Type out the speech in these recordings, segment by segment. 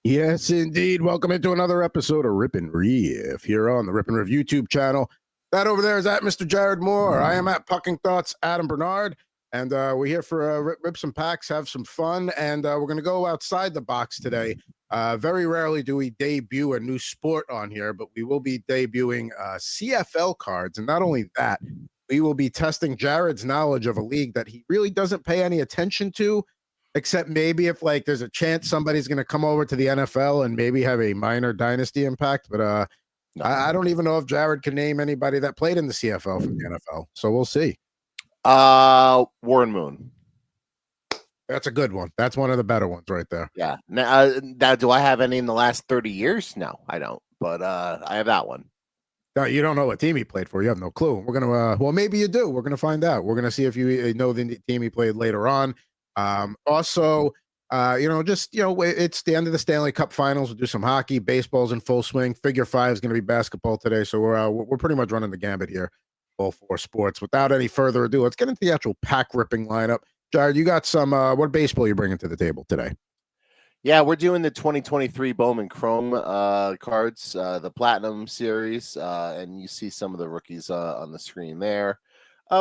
Yes, indeed. Welcome into another episode of Rip and Riff here on the Rip and Riff YouTube channel. That over there is at Mr. Jared Moore. I am at Pucking Thoughts, Adam Bernard, and we're here for rip some packs, have some fun, and we're going to go outside the box today. Very rarely do we debut a new sport on here, but we will be debuting CFL cards, and not only that, we will be testing Jared's knowledge of a league that he really doesn't pay any attention to, except maybe if like there's a chance somebody's going to come over to the NFL and maybe have a minor dynasty impact. But I don't even know if Jared can name anybody that played in the CFL from the NFL. So we'll see. Warren Moon. That's a good one. That's one of the better ones right there. Yeah. Now, do I have any in the last 30 years? No, I don't. But I have that one. No, you don't know what team he played for. You have no clue. We're gonna. Well, maybe you do. We're gonna find out. We're gonna see if you know the team he played later on. Also, it's the end of the Stanley Cup finals. We'll do some hockey. Baseball's in full swing. Figure 5 is going to be basketball today. So we're pretty much running the gambit here, all 4 sports. Without any further ado, let's get into the actual pack ripping lineup. Jared, you got some, what baseball you bringing to the table today? Yeah, we're doing the 2023 Bowman Chrome cards, the Platinum Series, and you see some of the rookies on the screen there.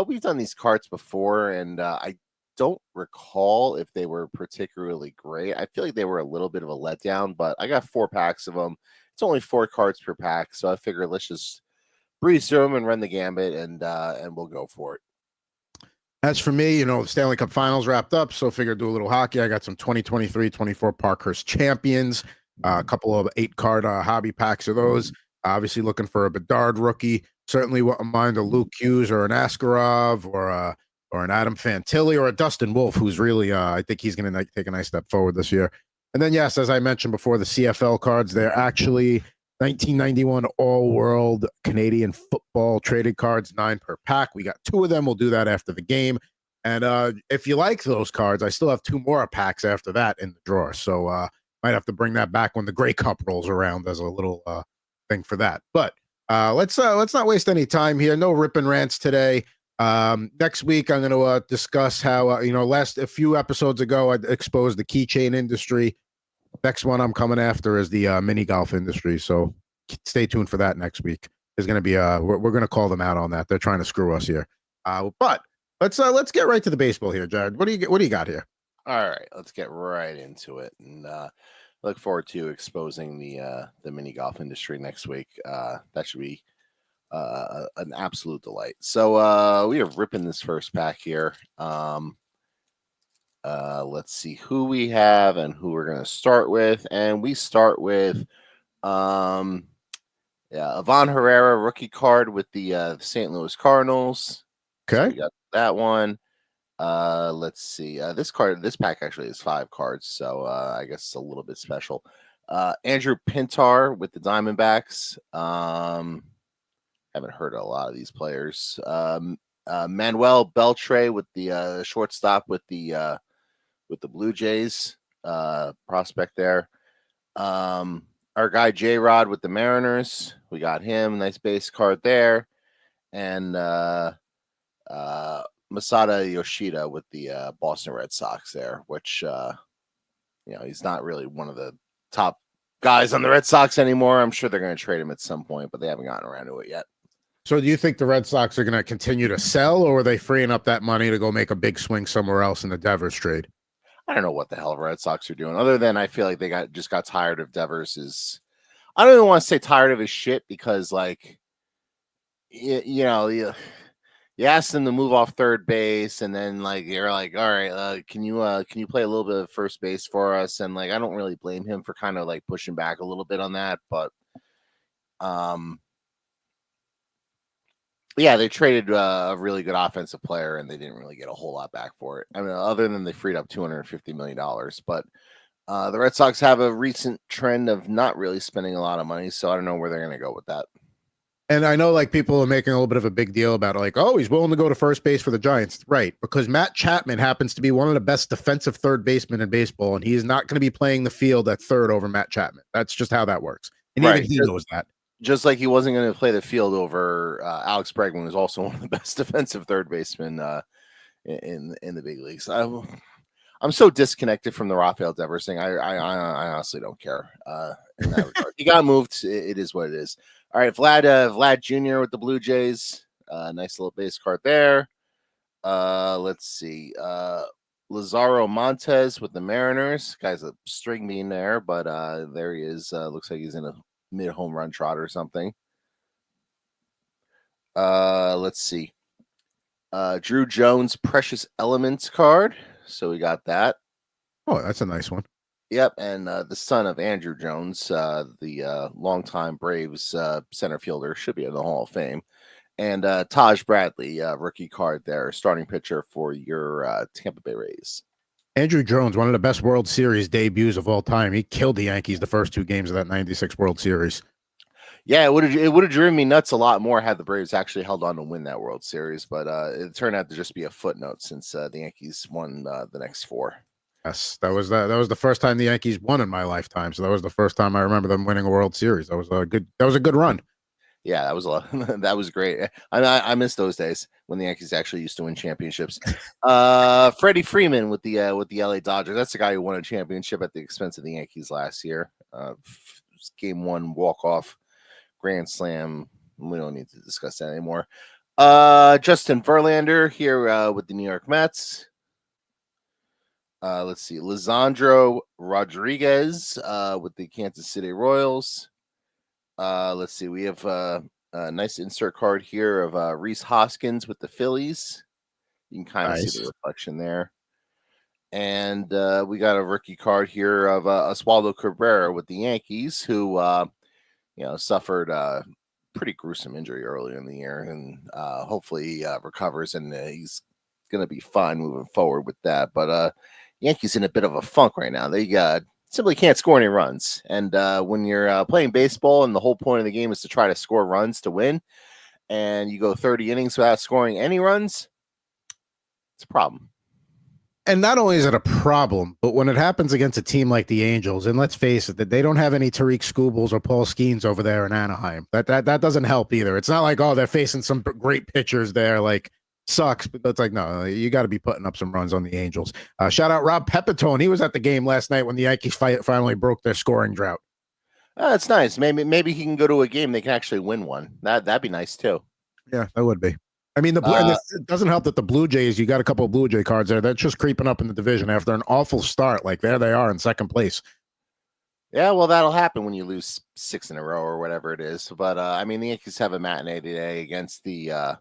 We've done these cards before, and I don't recall if they were particularly great. I feel like they were a little bit of a letdown, but I got 4 packs of them. It's only 4 cards per pack, so I figure let's just breeze through them and run the gambit, and we'll go for it. As for me, the Stanley Cup finals wrapped up, so figured do a little hockey. I got some 2023-24 Parkhurst champions, a couple of 8-card hobby packs of those. Obviously looking for a Bedard rookie. Certainly wouldn't mind a Luke Hughes or an Askarov or an Adam Fantilli or a Dustin Wolf, who's really, I think he's going to take a nice step forward this year. And then, yes, as I mentioned before, the CFL cards, they're actually 1991 All-World Canadian Football traded cards, 9 per pack. We got 2 of them. We'll do that after the game. And if you like those cards, I still have 2 more packs after that in the drawer. So might have to bring that back when the Grey Cup rolls around as a little thing for that. But let's not waste any time here. No ripping rants today. Next week, I'm going to discuss how, a few episodes ago, I exposed the keychain industry. Next one I'm coming after is the mini golf industry. So stay tuned for that next week. There's going to be we're going to call them out on that. They're trying to screw us here. But let's get right to the baseball here, Jared. What do you got here? All right, let's get right into it, and look forward to exposing the mini golf industry next week. That should be an absolute delight. So we are ripping this first pack here. Let's see who we have and who we're going to start with. And we start with Ivan Herrera rookie card with the St. Louis Cardinals. Okay. So we got that one. Let's see. This pack actually is 5 cards, so I guess it's a little bit special. Andrew Pintar with the Diamondbacks. Haven't heard of a lot of these players. Manuel Beltre with the shortstop with the Blue Jays prospect there. Our guy J-Rod with the Mariners. We got him. Nice base card there. And Masada Yoshida with the Boston Red Sox there, which, he's not really one of the top guys on the Red Sox anymore. I'm sure they're going to trade him at some point, but they haven't gotten around to it yet. So do you think the Red Sox are going to continue to sell, or are they freeing up that money to go make a big swing somewhere else in the Devers trade? I don't know what the hell the Red Sox are doing, other than I feel like they just got tired of Devers'. I don't even want to say tired of his shit, because you asked them to move off third base, and then you're like, all right, can you play a little bit of first base for us? And I don't really blame him for kind of pushing back a little bit on that, but yeah, they traded a really good offensive player, and they didn't really get a whole lot back for it. I mean, other than they freed up $250 million. But the Red Sox have a recent trend of not really spending a lot of money, so I don't know where they're going to go with that. And I know people are making a little bit of a big deal about it, oh, he's willing to go to first base for the Giants. Right, because Matt Chapman happens to be one of the best defensive third basemen in baseball, and he is not going to be playing the field at third over Matt Chapman. That's just how that works. And even he knows that. Just like he wasn't going to play the field over Alex Bregman, who's also one of the best defensive third basemen in the big leagues. I'm so disconnected from the Rafael Devers thing. I honestly don't care in that regard. He got moved. It is what it is. All right, Vlad Jr. with the Blue Jays. Nice little base card there. Let's see. Lazaro Montes with the Mariners. Guy's a string bean there, but there he is. Looks like he's in a mid home run trot or something. Let's see. Drew Jones Precious Elements card. So we got that. Oh, that's a nice one. Yep, and the son of Andrew Jones, the longtime Braves center fielder, should be in the Hall of Fame. And Taj Bradley, rookie card there, starting pitcher for your Tampa Bay Rays. Andrew Jones, one of the best World Series debuts of all time. He killed the Yankees the first 2 games of that '96 World Series. Yeah, it would have driven me nuts a lot more had the Braves actually held on to win that World Series, but it turned out to just be a footnote since the Yankees won the next 4. Yes, that was the first time the Yankees won in my lifetime. So that was the first time I remember them winning a World Series. That was a good run. Yeah, that was a lot. That was great. I miss those days when the Yankees actually used to win championships. Freddie Freeman with the LA Dodgers. That's the guy who won a championship at the expense of the Yankees last year. Game 1 walk-off grand slam. We don't need to discuss that anymore. Justin Verlander here with the New York Mets. Let's see. Lisandro Rodriguez with the Kansas City Royals. Let's see. We have a nice insert card here of Rhys Hoskins with the Phillies. You can kind of see the reflection there. And we got a rookie card here of Oswaldo Cabrera with the Yankees, who suffered a pretty gruesome injury earlier in the year, and hopefully he recovers and he's going to be fine moving forward with that. But Yankees in a bit of a funk right now. They simply can't score any runs. And when you're playing baseball and the whole point of the game is to try to score runs to win, and you go 30 innings without scoring any runs, it's a problem. And not only is it a problem, but when it happens against a team like the Angels, and let's face it, that they don't have any Tariq Skubals or Paul Skeens over there in Anaheim. That doesn't help either. It's not like, oh, they're facing some great pitchers there. Like, sucks, but it's like, no, you got to be putting up some runs on the Angels. Shout out Rob Pepitone. He was at the game last night when the Yankees finally broke their scoring drought. That's nice. Maybe he can go to a game they can actually win one. That'd be nice too. Yeah, that would be. I mean, it doesn't help that the Blue Jays, you got a couple of Blue Jay cards there. They're just creeping up in the division after an awful start. Like, there they are in second place. Yeah, well, that'll happen when you lose 6 in a row or whatever it is. But I mean, the Yankees have a matinee today against the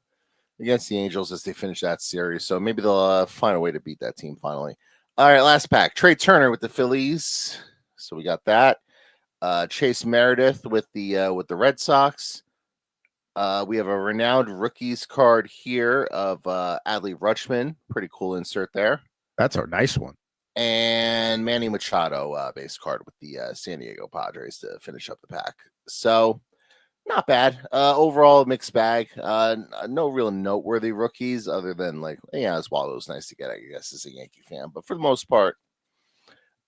Angels as they finish that series. So maybe they'll find a way to beat that team finally. All right, last pack. Trey Turner with the Phillies. So we got that. Chase Meredith with the Red Sox. We have a renowned rookies card here of Adley Rutschman. Pretty cool insert there. That's a nice one. And Manny Machado base card with the San Diego Padres to finish up the pack. So not bad. Overall, mixed bag. No real noteworthy rookies other than Oswaldo's nice to get, I guess, as a Yankee fan. But for the most part,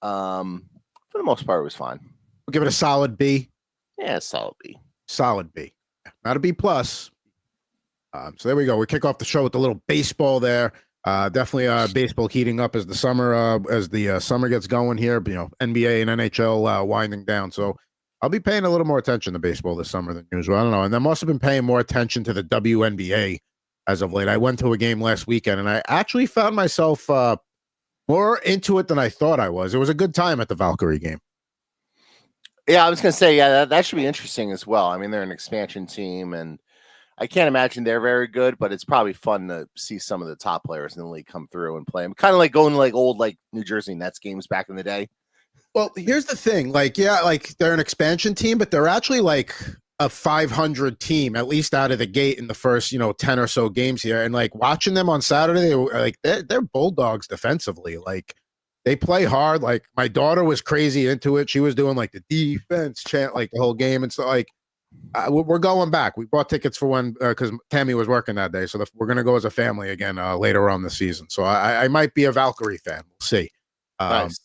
it was fine. We'll give it a solid B. Yeah, solid B. Solid B. Not a B plus. So there we go. We kick off the show with a little baseball there. Definitely baseball heating up as the summer gets going here. NBA and NHL winding down. So I'll be paying a little more attention to baseball this summer than usual. I don't know. And I must have been paying more attention to the WNBA as of late. I went to a game last weekend and I actually found myself more into it than I thought I was. It was a good time at the Valkyrie game. Yeah, I was going to say, that should be interesting as well. I mean, they're an expansion team, and I can't imagine they're very good, but it's probably fun to see some of the top players in the league come through and play them. Kind of like going to old New Jersey Nets games back in the day. Well, here's the thing. They're an expansion team, but they're actually a 500 team, at least out of the gate in the first, 10 or so games here. And watching them on Saturday, they were they're bulldogs defensively. They play hard. My daughter was crazy into it. She was doing the defense chant the whole game. And so we're going back. We bought tickets for one because Tammy was working that day. So we're going to go as a family again later on this season. So I might be a Valkyrie fan. We'll see. Nice.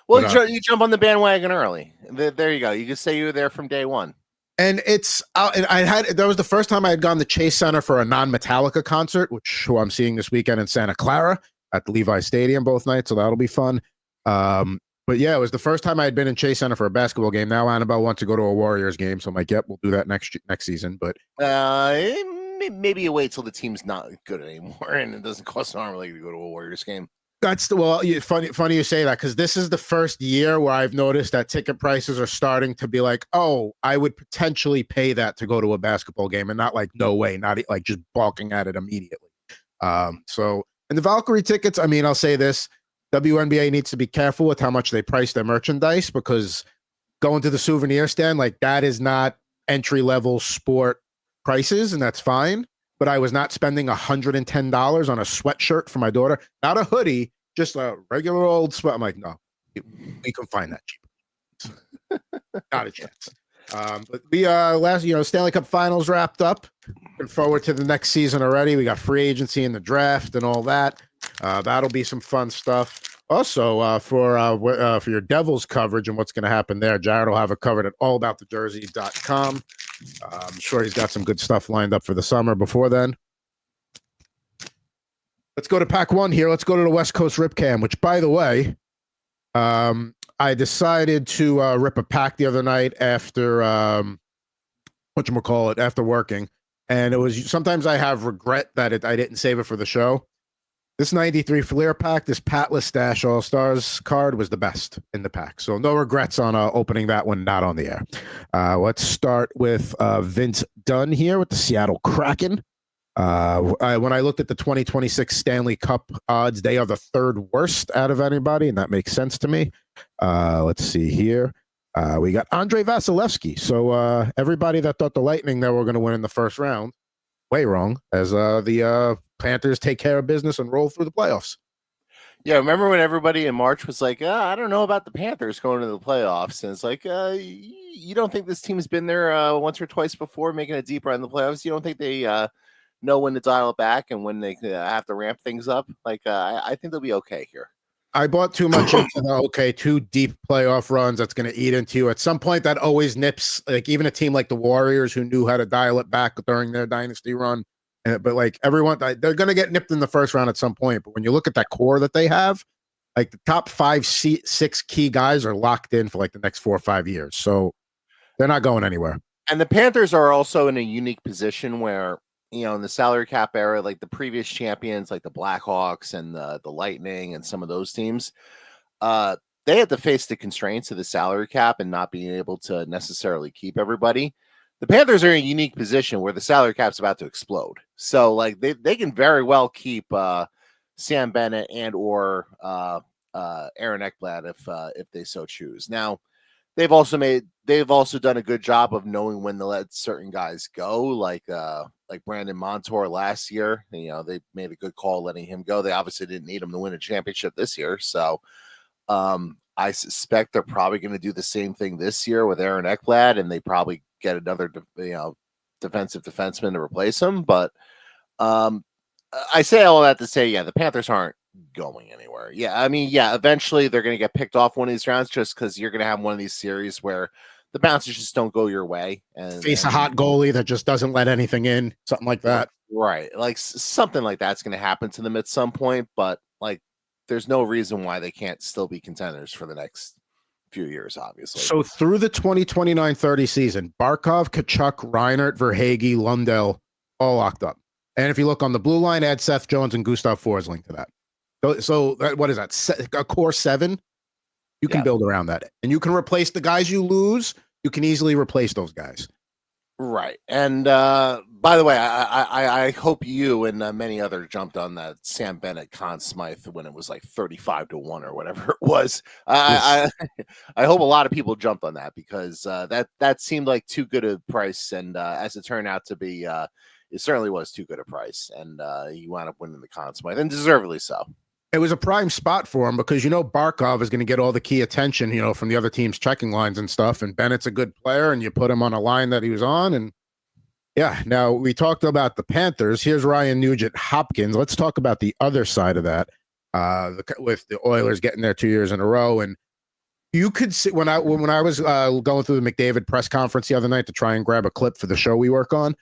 Well, you jump on the bandwagon early. There you go. You can say you were there from day one. And that was the first time I had gone to Chase Center for a non-Metallica concert, who I'm seeing this weekend in Santa Clara. at the Levi Stadium both nights, so that'll be fun. But yeah, it was the first time I had been in Chase Center for a basketball game. Now Annabelle wants to go to a Warriors game, so I'm like, yep, we'll do that next season. But maybe you wait till the team's not good anymore and it doesn't cost an arm and leg to go to a Warriors game. That's funny you say that, because this is the first year where I've noticed that ticket prices are starting to be like, oh, I would potentially pay that to go to a basketball game, and not like, no way, not like just balking at it immediately. So, and the Valkyrie tickets, I mean, I'll say this, WNBA needs to be careful with how much they price their merchandise, because going to the souvenir stand, like, that is not entry-level sport prices, and that's fine. But I was not spending $110 on a sweatshirt for my daughter, not a hoodie, just a regular old sweat. I'm like, no, we can find that cheaper. Not a chance. But we Stanley Cup Finals wrapped up. Looking forward to the next season already. We got free agency and the draft and all that. That'll be some fun stuff. Also, for your Devils coverage and what's going to happen there, Jared will have it covered at allaboutthejerseys.com. I'm sure he's got some good stuff lined up for the summer before then. Let's go to pack one here. Let's go to the West Coast Rip Cam, which, by the way, I decided to rip a pack the other night after after working. And it was, sometimes I have regret that I didn't save it for the show. This 93 Fleer pack, this Patless Stash All-Stars card was the best in the pack. So no regrets on opening that one, not on the air. Let's start with Vince Dunn here with the Seattle Kraken. When I looked at the 2026 Stanley Cup odds, they are the third worst out of anybody, and that makes sense to me. Let's see here. We got Andrei Vasilevsky. So everybody that thought the Lightning that were going to win in the first round, way wrong, as the Panthers take care of business and roll through the playoffs. Yeah, remember when everybody in March was like, I don't know about the Panthers going to the playoffs. And it's like, you don't think this team's been there once or twice before, making a deep run in the playoffs? You don't think they know when to dial it back and when they have to ramp things up? Like, I think they'll be okay here. I bought too much into the, two deep playoff runs that's going to eat into you. At some point, that always nips, like even a team like the Warriors who knew how to dial it back during their dynasty run. But like everyone, they're going to get nipped in the first round at some point. But when you look at that core that they have, like the top 6 key guys are locked in for like the next 4 or 5 years. So they're not going anywhere. And the Panthers are also in a unique position where, in the salary cap era, like the previous champions, like the Blackhawks and the Lightning and some of those teams, they had to face the constraints of the salary cap and not being able to necessarily keep everybody. The Panthers are in a unique position where the salary cap's about to explode. So like they can very well keep Sam Bennett and or Aaron Ekblad if they so choose. Now, they've also done a good job of knowing when to let certain guys go, like Brandon Montour last year. They made a good call letting him go. They obviously didn't need him to win a championship this year. So I suspect they're probably going to do the same thing this year with Aaron Ekblad, and they probably get another defensive defenseman to replace him. But I say all that to say, the Panthers aren't going anywhere. Eventually they're going to get picked off one of these rounds, just because you're going to have one of these series where the bounces just don't go your way and face a hot goalie that just doesn't let anything in, something like that. Right. Like something like that's going to happen to them at some point, but like there's no reason why they can't still be contenders for the next few years, obviously. So through the 2029-30 season, Barkov, Kachuk, Reinert, Verhaeghe, Lundell, all locked up. And if you look on the blue line, add Seth Jones and Gustav Forsling to that. So what is that? A core 7? You can build around that. And you can replace the guys you lose. You can easily replace those guys. Right. And by the way, I hope you and many others jumped on that Sam Bennett Conn Smythe when it was like 35-1 or whatever it was. I hope a lot of people jumped on that, because that seemed like too good a price. And as it turned out to be, it certainly was too good a price. And he wound up winning the Conn Smythe, and deservedly so. It was a prime spot for him because, Barkov is going to get all the key attention, from the other team's checking lines and stuff. And Bennett's a good player, and you put him on a line that he was on. And now we talked about the Panthers. Here's Ryan Nugent Hopkins. Let's talk about the other side of that, with the Oilers getting there 2 years in a row. And you could see when I was going through the McDavid press conference the other night to try and grab a clip for the show we work on,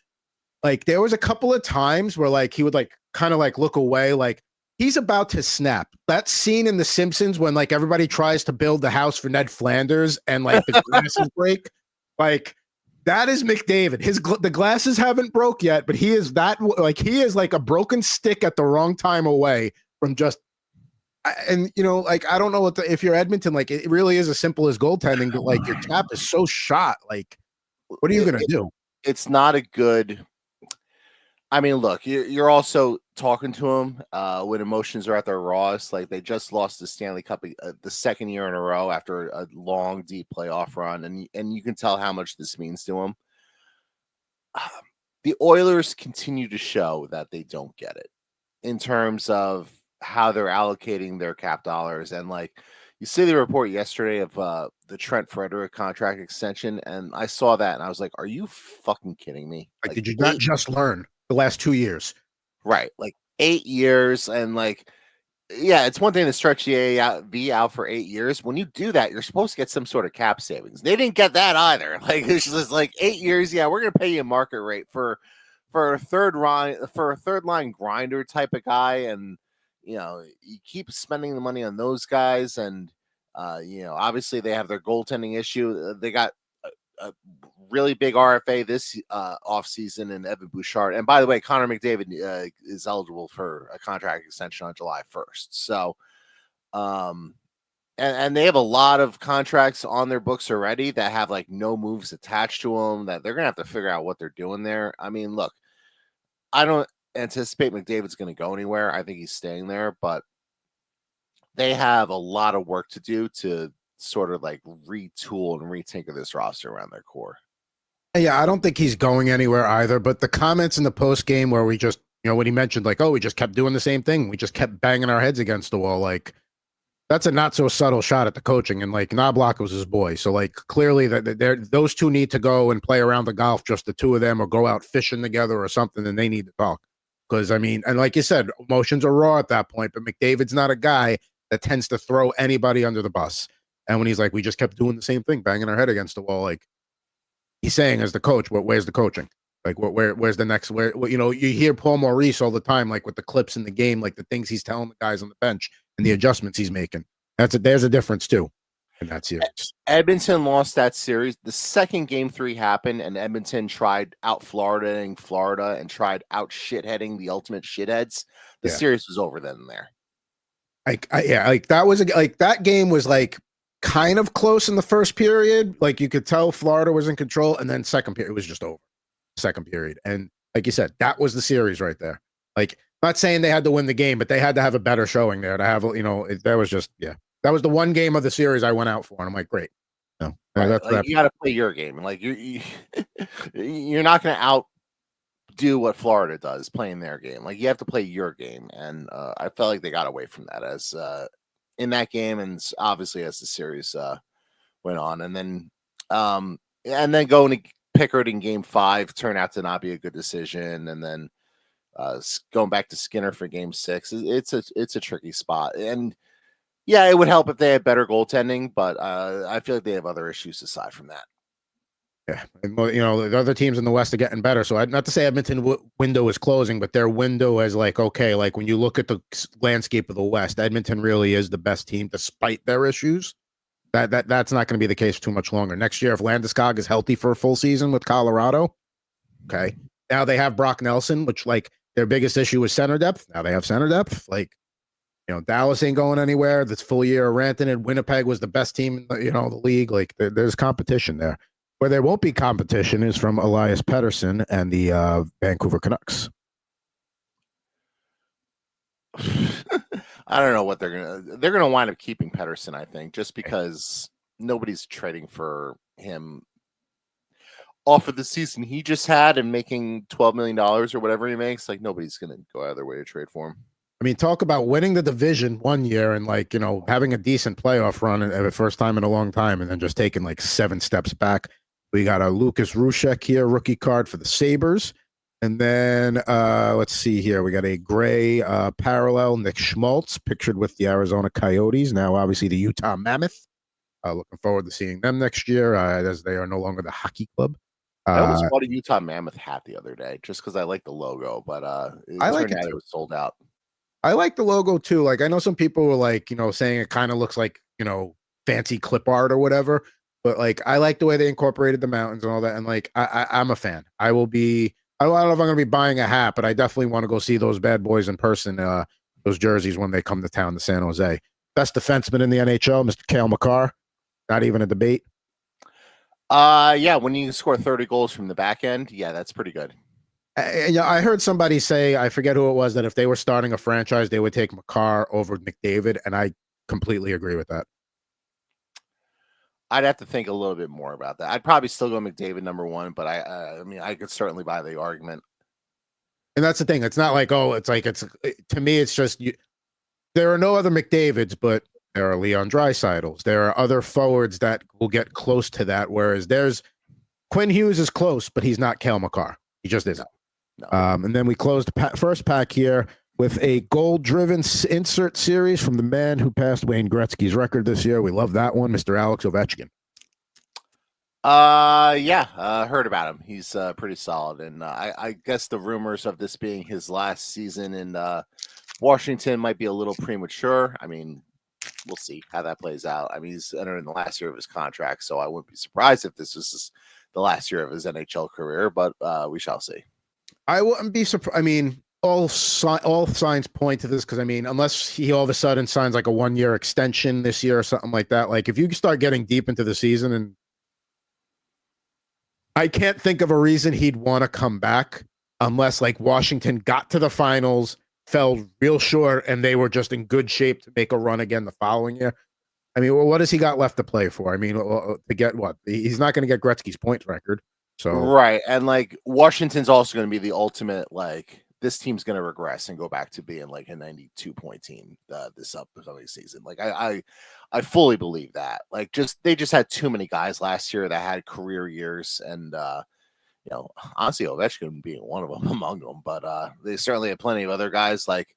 like there was a couple of times where like he would like kind of like look away, like he's about to snap. That scene in The Simpsons when like everybody tries to build the house for Ned Flanders and like the glasses break, like that is McDavid. The glasses haven't broke yet, but he is like a broken stick at the wrong time away from just. And like I don't know if you're Edmonton, like it really is as simple as goaltending, but like your cap is so shot. Like, what are you gonna do? It's not a good. I mean, look, you're also talking to them when emotions are at their rawest. Like they just lost the Stanley Cup the second year in a row after a long, deep playoff run, and you can tell how much this means to them. The Oilers continue to show that they don't get it in terms of how they're allocating their cap dollars. And like you see the report yesterday of the Trent Frederick contract extension, and I saw that and I was like, "Are you fucking kidding me?" Like did you not just learn the last 2 years? Right, like 8 years, and like, yeah, it's one thing to stretch the AAV out for 8 years. When you do that, you're supposed to get some sort of cap savings. They didn't get that either. Like it's just like 8 years. Yeah, we're gonna pay you a market rate for a third line grinder type of guy, and you keep spending the money on those guys, and obviously they have their goaltending issue. They got a really big RFA this offseason in Evan Bouchard. And by the way, Connor McDavid is eligible for a contract extension on July 1st. So, and they have a lot of contracts on their books already that have like no moves attached to them that they're going to have to figure out what they're doing there. I mean, look, I don't anticipate McDavid's going to go anywhere. I think he's staying there, but they have a lot of work to do to sort of like retool and retinker this roster around their core. Yeah, I don't think he's going anywhere either. But the comments in the post game where we just, when he mentioned like, oh, we just kept doing the same thing, we just kept banging our heads against the wall. Like that's a not so subtle shot at the coaching. And like Knobloch was his boy, so like clearly that those two need to go and play around the golf, just the two of them, or go out fishing together or something. And they need to talk because I mean, and like you said, emotions are raw at that point. But McDavid's not a guy that tends to throw anybody under the bus. And when he's like, we just kept doing the same thing, banging our head against the wall, like. He's saying as the coach, where's the coaching? Like, where's the next? You hear Paul Maurice all the time, like with the clips in the game, like the things he's telling the guys on the bench and the adjustments he's making. There's a difference too in that series. Edmonton lost that series. The second game 3 happened, and Edmonton tried out Florida and tried out shitheading the ultimate shitheads. The series was over then and there. That game was like. Kind of close in the first period. Like you could tell Florida was in control, and then second period it was just over. Second period. And like you said, that was the series right there. Like, not saying they had to win the game, but they had to have a better showing there to have, that was just, that was the one game of the series I went out for. And I'm like, great. No, right. You got to play your game. Like you're not going to outdo what Florida does playing their game. Like you have to play your game. And I felt like they got away from that as, in that game, and obviously as the series went on, and then going to Pickard in game 5 turned out to not be a good decision, and then going back to Skinner for game 6, it's a tricky spot. And yeah, it would help if they had better goaltending, but I feel like they have other issues aside from that. Yeah, and, the other teams in the West are getting better. So not to say Edmonton window is closing, but their window is like, okay, like when you look at the landscape of the West, Edmonton really is the best team despite their issues. That's not going to be the case for too much longer. Next year, if Landeskog is healthy for a full season with Colorado, okay. Now they have Brock Nelson, which like their biggest issue was center depth. Now they have center depth. Like, Dallas ain't going anywhere. This full year of Rantanen. Winnipeg was the best team in the league. Like there's competition there. Where there won't be competition is from Elias Pettersson and the Vancouver Canucks. I don't know what they're gonna wind up keeping Pettersson, I think, just because nobody's trading for him off of the season he just had and making $12 million or whatever he makes. Like nobody's gonna go out of their way to trade for him. I mean, talk about winning the division one year and like having a decent playoff run at the first time in a long time, and then just taking like 7 steps back. We got a Lucas Rushek here, rookie card for the Sabres. And then let's see here. We got a gray parallel, Nick Schmaltz, pictured with the Arizona Coyotes. Now, obviously, the Utah Mammoth. Looking forward to seeing them next year as they are no longer the hockey club. I almost bought a Utah Mammoth hat the other day just because I like the logo, but it turned out it was sold out. I like the logo too. Like I know some people were like, saying it kind of looks like, fancy clip art or whatever. But like I like the way they incorporated the mountains and all that. And like I'm a fan. I will be. I don't know if I'm going to be buying a hat, but I definitely want to go see those bad boys in person. Those jerseys when they come to town to San Jose. Best defenseman in the NHL, Mr. Cale Makar. Not even a debate. Yeah, when you score 30 goals from the back end, yeah, that's pretty good. I heard somebody say, I forget who it was, that if they were starting a franchise, they would take Makar over McDavid, and I completely agree with that. I'd have to think a little bit more about that. I'd probably still go McDavid number one, but I mean, I could certainly buy the argument. And that's the thing. It's not like, to me, it's just, there are no other McDavids, but there are Leon Draisaitl's. There are other forwards that will get close to that, whereas Quinn Hughes is close, but he's not Cale Makar. He just isn't. No. And then we closed the first pack here with a goal-driven insert series from the man who passed Wayne Gretzky's record this year. We love that one, Mr. Alex Ovechkin. Heard about him. He's pretty solid, and I guess the rumors of this being his last season in Washington might be a little premature. I mean, we'll see how that plays out. I mean, he's entering the last year of his contract, so I wouldn't be surprised if this was the last year of his NHL career, but we shall see. I wouldn't be surprised. I mean, all signs point to this because, I mean, unless he all of a sudden signs like a 1-year extension this year or something like that, like if you start getting deep into the season, and I can't think of a reason he'd want to come back unless like Washington got to the finals, fell real short, and they were just in good shape to make a run again the following year. I mean, what has he got left to play for? I mean, to get what? He's not going to get Gretzky's point record. So right, and like Washington's also going to be the ultimate, like this team's going to regress and go back to being like a 92-point team this upcoming season. Like I fully believe that. Like they just had too many guys last year that had career years, and honestly, Ovechkin being one of them among them. But they certainly had plenty of other guys like.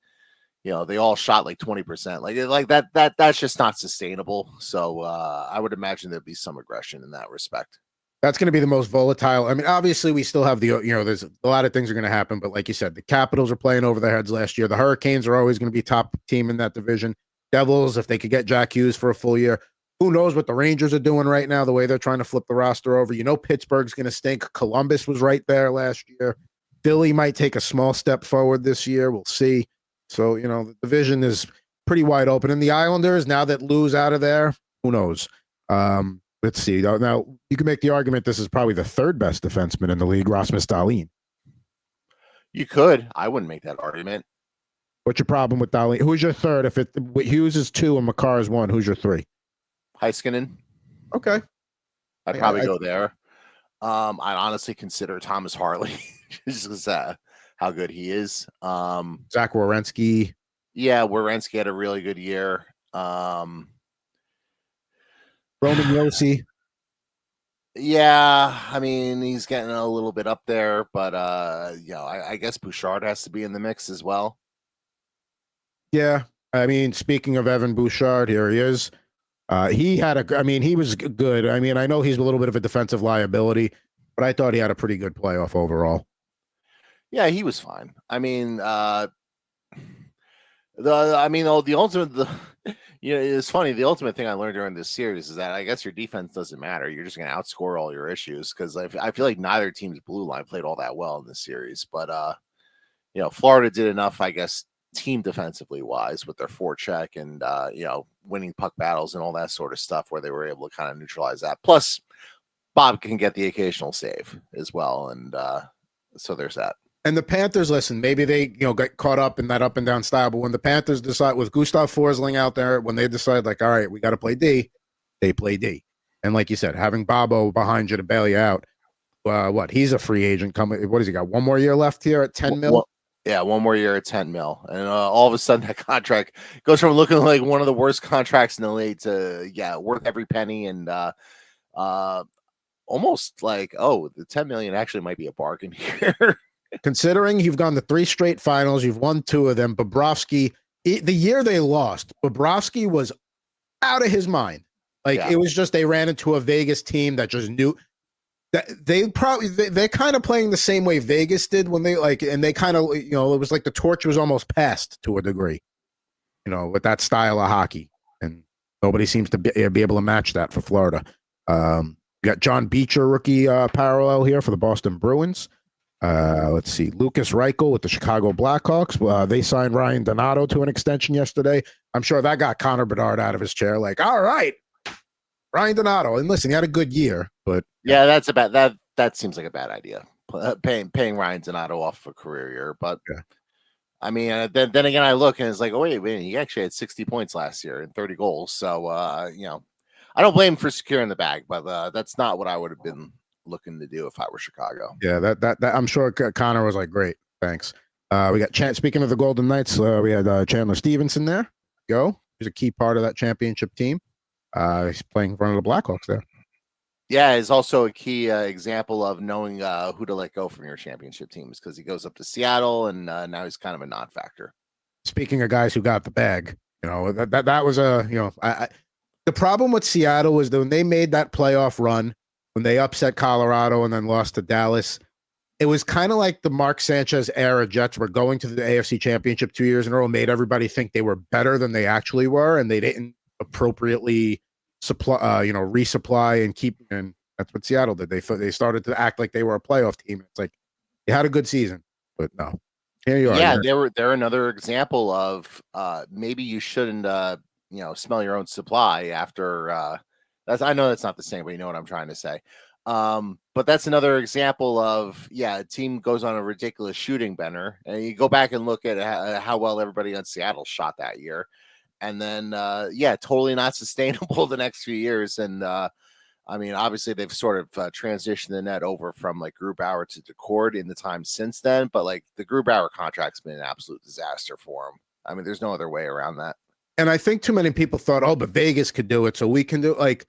They all shot like 20%. Like that's just not sustainable. So I would imagine there'd be some aggression in that respect. That's going to be the most volatile. I mean, obviously, we still have there's a lot of things are going to happen, but like you said, the Capitals are playing over their heads last year. The Hurricanes are always going to be top team in that division. Devils, if they could get Jack Hughes for a full year, who knows what the Rangers are doing right now, the way they're trying to flip the roster over. Pittsburgh's going to stink. Columbus was right there last year. Philly might take a small step forward this year. We'll see. So, the division is pretty wide open. And the Islanders, now that Lou's out of there, who knows? Let's see. Now, you can make the argument this is probably the third best defenseman in the league, Rasmus Dahlin. You could. I wouldn't make that argument. What's your problem with Dahlin? Who's your third? If Hughes is 2 and Makar is 1, who's your 3? Heiskanen. Okay. I'd probably go there. I'd honestly consider Thomas Harley just because how good he is. Zach Werenski. Yeah, Werenski had a really good year. Roman Josi. Yeah, I mean, he's getting a little bit up there, but I guess Bouchard has to be in the mix as well. Yeah, I mean, speaking of Evan Bouchard, here he is. He was good. I mean, I know he's a little bit of a defensive liability, but I thought he had a pretty good playoff overall. Yeah, he was fine. I mean, the ultimate, it's funny. The ultimate thing I learned during this series is that I guess your defense doesn't matter. You're just going to outscore all your issues because I feel like neither team's blue line played all that well in this series. But Florida did enough, I guess, team defensively wise with their forecheck and winning puck battles and all that sort of stuff where they were able to kind of neutralize that. Plus, Bob can get the occasional save as well, and so there's that. And the Panthers, listen, maybe they got caught up in that up and down style, but when the Panthers decide with Gustav Forsling out there, when they decide like, all right, we got to play D, they play D. And like you said, having Bobo behind you to bail you out, he's a free agent coming. What has he got? One more year left here at 10 mil? Yeah, one more year at 10 mil. And all of a sudden that contract goes from looking like one of the worst contracts in the league to, worth every penny. And almost like, the 10 million actually might be a bargain here. Considering you've gone to 3 straight finals, you've won 2 of them. Bobrovsky, the year they lost, Bobrovsky was out of his mind. It was just they ran into a Vegas team that just knew. They probably they're kind of playing the same way Vegas did when they and they kind of it was like the torch was almost passed to a degree, with that style of hockey, and nobody seems to be able to match that for Florida. You got John Beecher rookie parallel here for the Boston Bruins. Let's see, Lucas Reichel with the Chicago Blackhawks. They signed Ryan Donato to an extension yesterday. I'm sure that got Conor Bedard out of his chair. Like, all right, Ryan Donato. And listen, he had a good year, but yeah, that's about that. That seems like a bad idea. Paying Ryan Donato off for a career year, but yeah. I mean, then again, I look and it's like, oh wait, he actually had 60 points last year and 30 goals. So I don't blame him for securing the bag, but that's not what I would have been looking to do if I were Chicago. Yeah, that I'm sure Conor was like, great, thanks. We got speaking of the Golden Knights, we had Chandler Stevenson there. He's a key part of that championship team. He's playing in front of the Blackhawks there. Yeah, he's also a key example of knowing who to let go from your championship teams, because he goes up to Seattle and now he's kind of a non-factor. Speaking of guys who got the bag, that was the problem with Seattle was that when they made that playoff run, when they upset Colorado and then lost to Dallas, it was kind of like the Mark Sanchez era Jets were going to the AFC Championship 2 years in a row, made everybody think they were better than they actually were, and they didn't appropriately resupply and keep. And that's what Seattle did. They started to act like they were a playoff team. It's like they had a good season, but no. Here you are. Yeah, they're another example of maybe you shouldn't smell your own supply after I know that's not the same, but you know what I'm trying to say. But that's another example of a team goes on a ridiculous shooting bender, and you go back and look at how well everybody on Seattle shot that year, and then totally not sustainable the next few years. And I mean, obviously they've sort of transitioned the net over from like Grubauer to Decord in the time since then, but like the Grubauer contract's been an absolute disaster for him. I mean, there's no other way around that. And I think too many people thought, oh, but Vegas could do it, so we can do it. Like,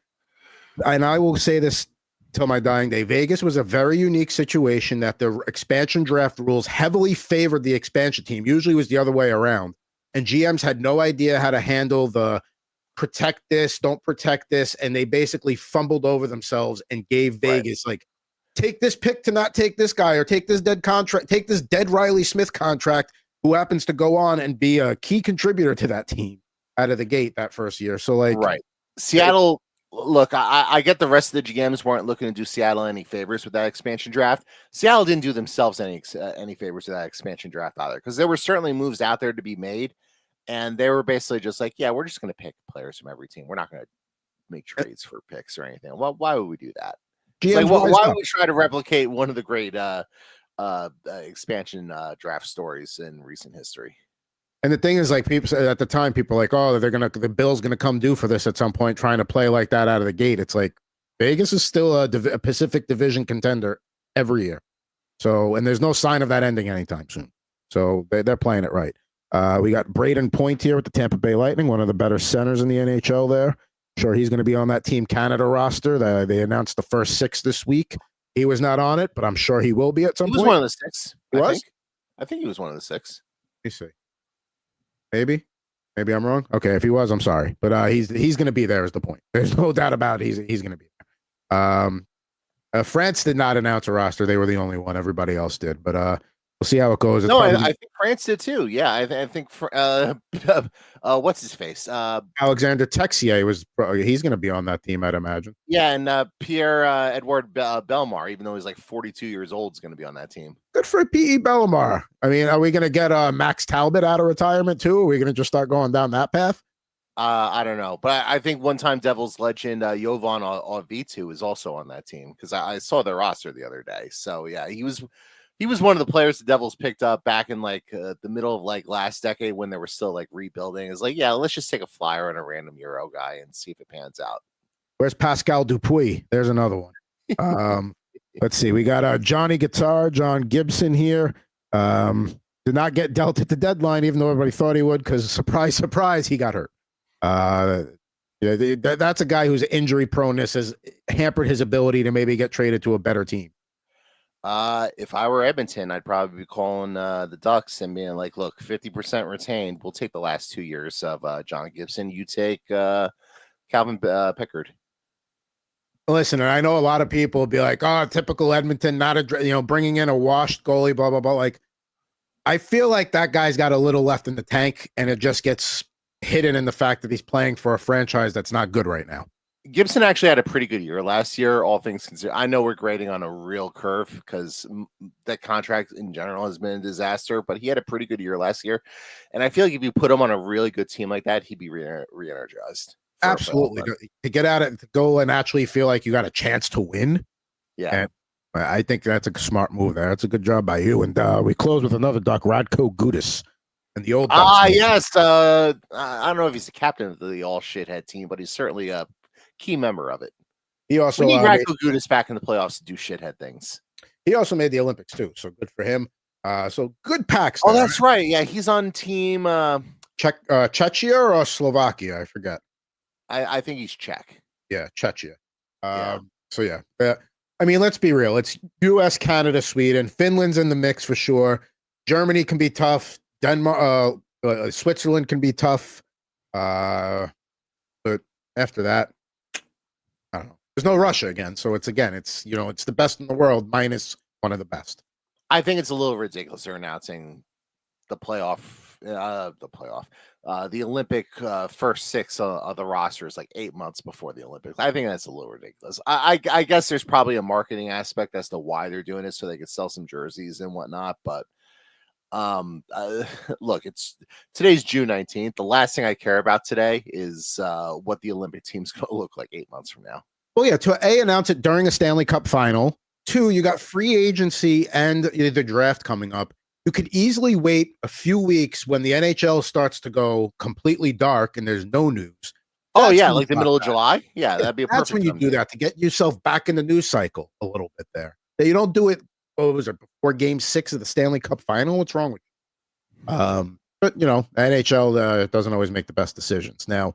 and I will say this till my dying day, Vegas was a very unique situation that the expansion draft rules heavily favored the expansion team. Usually it was the other way around. And GMs had no idea how to handle the protect this, don't protect this. And they basically fumbled over themselves and gave Vegas take this pick to not take this guy, or take this dead contract, take this dead Riley Smith contract, who happens to go on and be a key contributor to that team out of the gate that first year. So Seattle, look, I get the rest of the GMs weren't looking to do Seattle any favors with that expansion draft. Seattle didn't do themselves any favors with that expansion draft either, because there were certainly moves out there to be made, and they were basically just like, yeah, we're just going to pick players from every team. We're not going to make trades for picks or anything. Well, why would we do that? Like, why would we try to replicate one of the great expansion draft stories in recent history? And the thing is, like, people said at the time, people were like, oh, the Bills gonna come due for this at some point, trying to play like that out of the gate. It's like Vegas is still a Pacific Division contender every year. So, and there's no sign of that ending anytime soon. So they're playing it right. We got Braden Point here with the Tampa Bay Lightning, one of the better centers in the NHL there. Sure, he's going to be on that Team Canada roster. They announced the first 6 this week. He was not on it, but I'm sure he will be at some point. He was one of the 6. He was? I think he was one of the 6. Let me see. Maybe I'm wrong. Okay, if he was, I'm sorry, but he's going to be there. Is the point? There's no doubt about it. He's going to be there. France did not announce a roster. They were the only one. Everybody else did, but we'll see how it goes. I think France did too. Yeah, I think what's his face? Alexander Texier he's going to be on that team, I'd imagine. Yeah, and Pierre Edouard Bellemare, even though he's like 42 years old, is going to be on that team. Good for P.E. Bellemare. I mean, are we going to get Max Talbot out of retirement too? Are we going to just start going down that path? I don't know, but I think one-time Devils legend Jovan Ovitu is also on that team, because I saw their roster the other day. So yeah, he was one of the players the Devils picked up back in like the middle of like last decade when they were still like rebuilding. It's like, yeah, let's just take a flyer on a random Euro guy and see if it pans out. Where's Pascal Dupuis? There's another one. Let's see. We got Johnny Guitar, John Gibson here. Did not get dealt at the deadline, even though everybody thought he would, because surprise, surprise, he got hurt. That's a guy whose injury proneness has hampered his ability to maybe get traded to a better team. If I were Edmonton, I'd probably be calling the Ducks and being like, look, 50% retained. We'll take the last 2 years of John Gibson. You take Calvin Pickard. Listen, and I know a lot of people will be like, "Oh, typical Edmonton, not bringing in a washed goalie, blah blah blah." Like, I feel like that guy's got a little left in the tank, and it just gets hidden in the fact that he's playing for a franchise that's not good right now. Gibson actually had a pretty good year last year, all things considered. I know we're grading on a real curve because that contract in general has been a disaster, but he had a pretty good year last year. And I feel like if you put him on a really good team like that, he'd be re-energized. Absolutely. To get out of to go and actually feel like you got a chance to win. Yeah. And I think that's a smart move there. That's a good job by you. And we close with another Duck, Radko Gudas. And the old Ducks. Yes. I don't know if he's the captain of the all shithead team, but he's certainly a key member of it. He also we need Radko Gudas back in the playoffs to do shithead things. He also made the Olympics too, so good for him. So good packs. Oh, that's right. Yeah, he's on team Czechia or Slovakia. I forget. I think he's Czech. Yeah, Czechia. So yeah. I mean, let's be real. It's U.S., Canada, Sweden. Finland's in the mix for sure. Germany can be tough. Denmark, Switzerland can be tough. But after that, I don't know. There's no Russia again, so it's the best in the world minus one of the best. I think it's a little ridiculous they're announcing the Olympic first six of the roster is like 8 months before the Olympics. I think that's a little ridiculous. I guess there's probably a marketing aspect as to why they're doing it, so they could sell some jerseys and whatnot. But look, today's June 19th. The last thing I care about today is what the Olympic team's going to look like 8 months from now. Well, yeah, to announce it during a Stanley Cup final. 2, you got free agency and the draft coming up. You could easily wait a few weeks when the NHL starts to go completely dark and there's no news. Oh, yeah, like the middle of July? Yeah, that'd be a perfect That's when you do that, to get yourself back in the news cycle a little bit there. You don't do it, before Game 6 of the Stanley Cup final? What's wrong with you? But, NHL doesn't always make the best decisions. Now,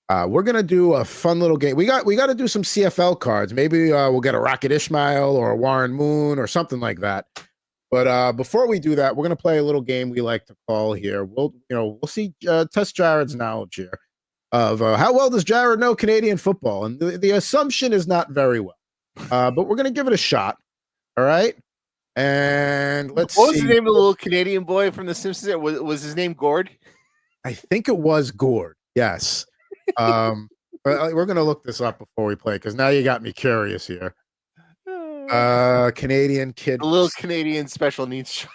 we're going to do a fun little game. We got to do some CFL cards. Maybe we'll get a Rocket Ishmael or a Warren Moon or something like that. But before we do that, we're going to play a little game we like to call here. We'll see, test Jared's knowledge here of how well does Jared know Canadian football? And the assumption is not very well. But we're going to give it a shot. All right. And let's see. What was the name of the little Canadian boy from The Simpsons? Was his name Gord? I think it was Gord. Yes. But we're going to look this up before we play, because now you got me curious here. Canadian kid. A little Canadian special needs child.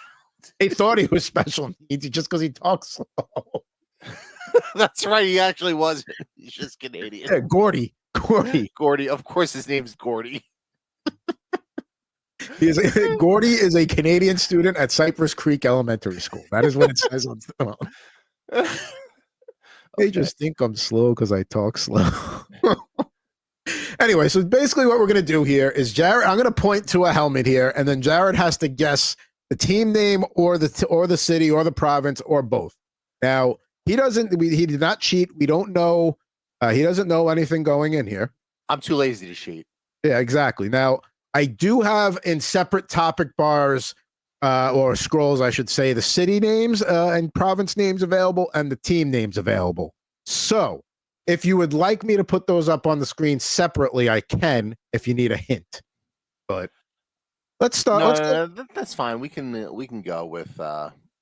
He thought he was special needs just because he talks slow. That's right. He actually wasn't. He's just Canadian. Yeah, Gordy. Of course, his name's Gordy. Gordy is a Canadian student at Cypress Creek Elementary School. That is what it says on the phone. They just think I'm slow because I talk slow. Anyway, so basically what we're going to do here is I'm going to point to a helmet here, and then Jared has to guess the team name or the city or the province or both. Now, he did not cheat. We don't know. He doesn't know anything going in here. I'm too lazy to cheat. Yeah, exactly. Now, I do have in separate topic bars or scrolls, I should say, the city names and province names available and the team names available. So if you would like me to put those up on the screen separately, I can if you need a hint. But let's start. That's fine. We can go with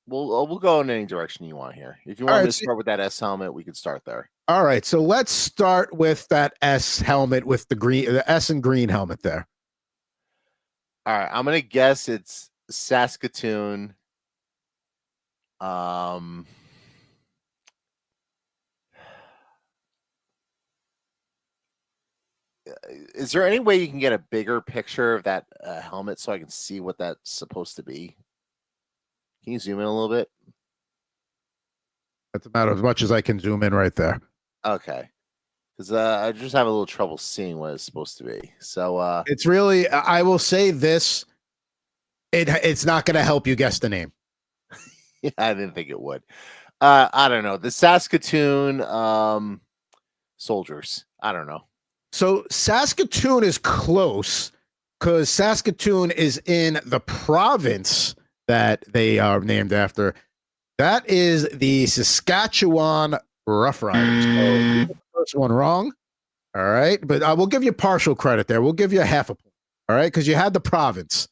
we'll go in any direction you want here. If you want me to start with that S helmet, we could start there. All right. So let's start with that S helmet with the S and green helmet there. All right. I'm gonna guess it's Saskatoon. Is there any way you can get a bigger picture of that helmet so I can see what that's supposed to be? Can you zoom in a little bit? That's about as much as I can zoom in right there. Okay. Because I just have a little trouble seeing what it's supposed to be. So it's really, I will say this, it's not going to help you guess the name. Yeah, I didn't think it would. I don't know. The Saskatoon soldiers. I don't know. So Saskatoon is close because Saskatoon is in the province that they are named after. That is the Saskatchewan Roughriders. So the first one wrong. All right, but we'll give you partial credit there. We'll give you a half a point. All right, because you had the province,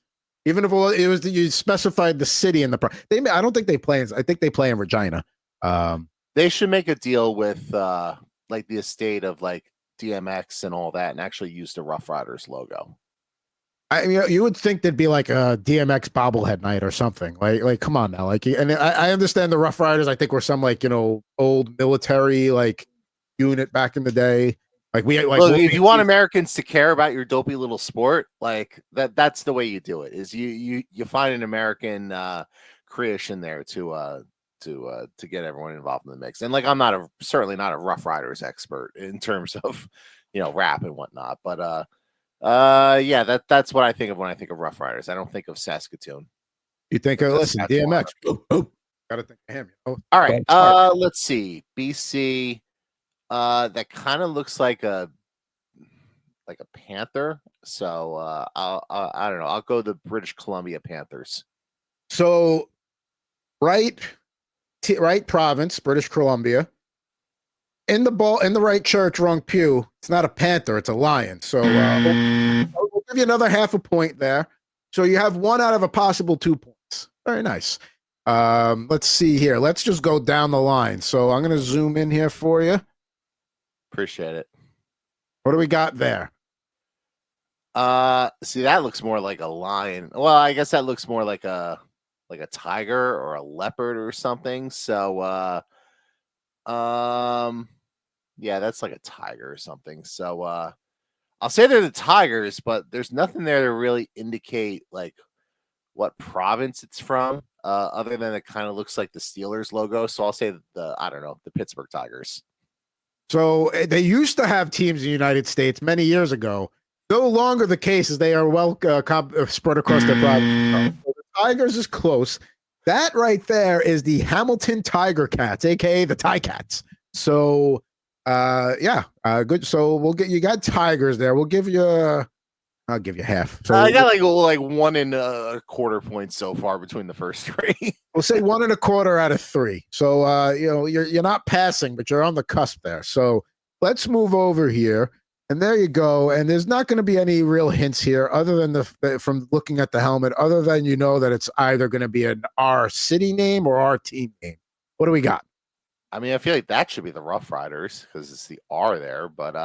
even if it was you specified the city in the. I don't think they play. I think they play in Regina. They should make a deal with like the estate of like DMX and all that, and actually use the Rough Riders logo. I mean, you would think there'd be like a DMX bobblehead night or something. Like, come on now. Like, and I understand the Rough Riders. I think were some like old military like unit back in the day. Like Look, if you want Americans to care about your dopey little sport, like that's the way you do it. Is you find an American creation there to get everyone involved in the mix. And like I'm certainly not a Rough Riders expert in terms of rap and whatnot, but yeah, that's what I think of when I think of Rough Riders. I don't think of Saskatoon. You think listen, DMX. Gotta think of him. All right, let's see. BC. That kind of looks like a panther. So I don't know. I'll go the British Columbia Panthers. So right province, British Columbia. In the right church, wrong pew. It's not a panther, it's a lion. So we'll give you another half a point there. So you have 1 out of a possible 2 points. Very nice. Let's see here. Let's just go down the line. So I'm going to zoom in here for you. Appreciate it. What do we got there? See, that looks more like a lion. Well, I guess that looks more like a tiger or a leopard or something. So yeah, that's like a tiger or something. So I'll say they're the Tigers, but there's nothing there to really indicate like what province it's from, other than it kind of looks like the Steelers logo. So I'll say the Pittsburgh Tigers. So they used to have teams in the United States many years ago. No longer the case, as they are well spread across the province. So the Tigers is close. That right there is the Hamilton Tiger Cats, aka the Tie Cats. So, yeah, good. So you got Tigers there. I'll give you half. So I got like 1 1/4 points so far between the first 3. We'll say 1 1/4 out of 3. So you're not passing, but you're on the cusp there. So let's move over here, and there you go. And there's not going to be any real hints here, other than from looking at the helmet, other than that it's either going to be an our city name or our team name. What do we got? I mean, I feel like that should be the Rough Riders because it's the R there, but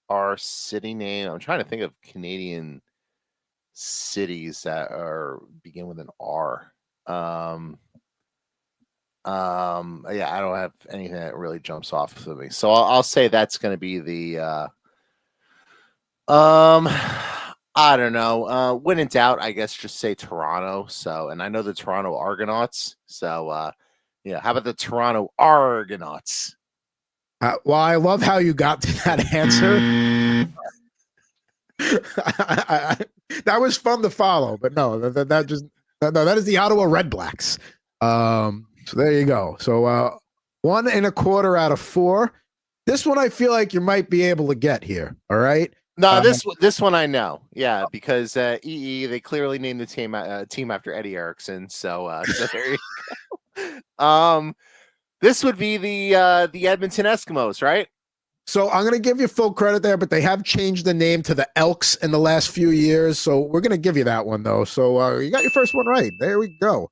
our city name. I'm trying to think of Canadian cities that begin with an R. Yeah, I don't have anything that really jumps off to me. So I'll say that's going to be the I don't know. When in doubt, I guess just say Toronto. So, and I know the Toronto Argonauts. So yeah, how about the Toronto Argonauts? Well, I love how you got to that answer. That was fun to follow, but no, that is the Ottawa Red Blacks. So there you go. So 1 1/4 out of 4. This one I feel like you might be able to get here. All right. No, this one I know. Yeah, because they clearly named the team after Eddie Erickson. So there you go. This would be the Edmonton Eskimos, right? So I'm going to give you full credit there, but they have changed the name to the Elks in the last few years. So we're going to give you that one, though. So you got your first one right. There we go.